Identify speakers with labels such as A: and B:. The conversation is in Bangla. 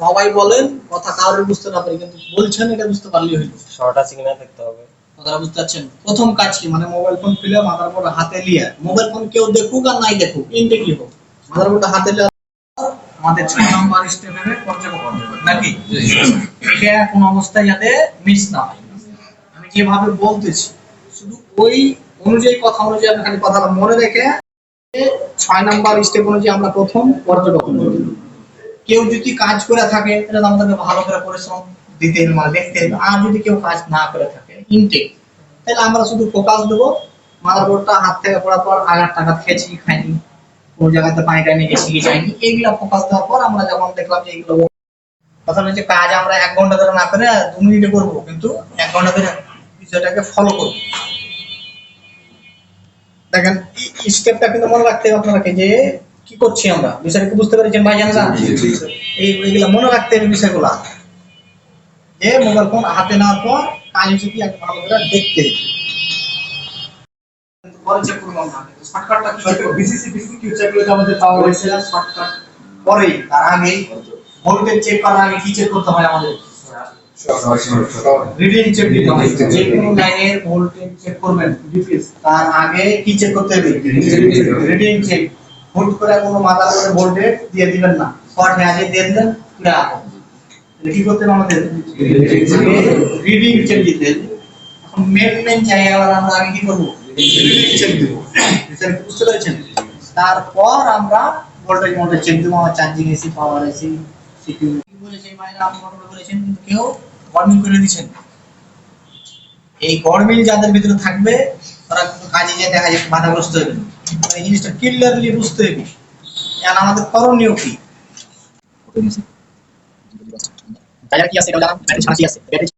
A: সবাই বলেন কথা কারোর বুঝতে না পারি, কিন্তু বলছেন এটা বুঝতে পারলেই হইলো।
B: শর্ট আছে কিনা দেখতে হবে।
A: কথাটা বুঝতে পারছেন? প্রথম কাজ কি, মানে মোবাইল ফোন খুলে মাদারবোর্ড হাতে নিয়ে, মোবাইল ফোন কেউ দেখুক আর নাই দেখুক, ইনটেকই হোক, মাদারবোর্ডটা হাতে নিয়ে আমাদের 6 নাম্বার স্টেপে পর্যবেক্ষণ করবে নাকি, এটা কোন অবস্থায় যাতে মিস না হয়। আমি যেভাবে বলতেছি শুধু ওই অনুযায়ী কথা অনুযায়ী আপনি খালি কথাটা মনে রেখে 6 নাম্বার স্টেপ অনুযায়ী আমরা প্রথম পর্যবেক্ষণ করব। কেউ যদি কাজ করে থাকে তাহলে আমাদেরকে ভালো করে পরিশ্রম দিতে হবে, মানে দেখতে হবে। আর যদি কেউ কাজ না করে থাকে ইনটেক, তাহলে আমরা শুধু ফোকাস দেবো মাদারবোর্ডটা হাত থেকে পড়ার পর আঘাত টাঘাত খেয়েছি কি খাইনি, কোন জায়গাতে পানি টানি গেছি কি যায়নি, এইগুলো ফোকাস দেওয়ার পর আমরা যখন দেখলাম যে এইগুলো কথা হচ্ছে কাজ আমরা 1 ঘন্টা ধরে না করে 2 মিনিটে করবো, কিন্তু 1 ঘন্টা ধরে বিষয়টাকে ফলো করবো। দেখেন স্টেপটা কিন্তু মনে রাখতে হবে আপনাকে যে কি করছি আমরা, বিষয়টা কি বুঝতে পেরেছেন ভাই জানেন? এইগুলো মনে রাখতে হবে বিষয়গুলো, যে মোবাইল ফোন হাতে নেওয়ার পর কাজ যদি এক ভালো করে দেখতে হবে। পরে চেক করব আমরা, শর্টকাটটা কি চেক করব, বিসিসি কি চেক করতে আমাদের পাওয়া হয়েছে শর্টকাট পরে, তার আগে ভোল্টেজ চেক করার আগে কি চেক করতে হয় আমাদের? রিডিং চেক দিতে হয়। যে কোনো লাইনের ভোল্টেজ চেক করবেন ডিপিএস, তার আগে কি চেক করতে হবে? Reading check. হুট করে কোনো মাদারবোর্ডে ভোল্টেজ দিয়ে দিবেন না, শর্ট হয়ে আছে দিয়ে দিলেন পুরো আগুন। কি করতে হবে আমাদের? রিডিং চেক দিতে। এখন মেন জায়গাগুলো আমরা আগে কি করব? রিডিং চেক দেব। এটা বুঝতে পেরেছেন? তারপর আমরা ভোল্টেজ মোটর চেক দেব, আমার চার্জিং এসি, পাওয়ার এসি, সিপিইউ কি বলেছে ভাইরা, আপনারা বলেছেন কিন্তু কেউ ওয়ার্নিং করে দিয়েছেন। এই গরমিল যাদের ভিতরে থাকবে তারা কিন্তু কাজে গিয়ে দেখা যায় বাধাগ্রস্ত হবে। এই জিনিসটা ক্লিয়ারলি বুঝতে হবে। এখন আমাদের করণীয় কি? বাজার কি আছে এটা জানা, ব্যাটারি ছাড়া কি আছে, ব্যাটারি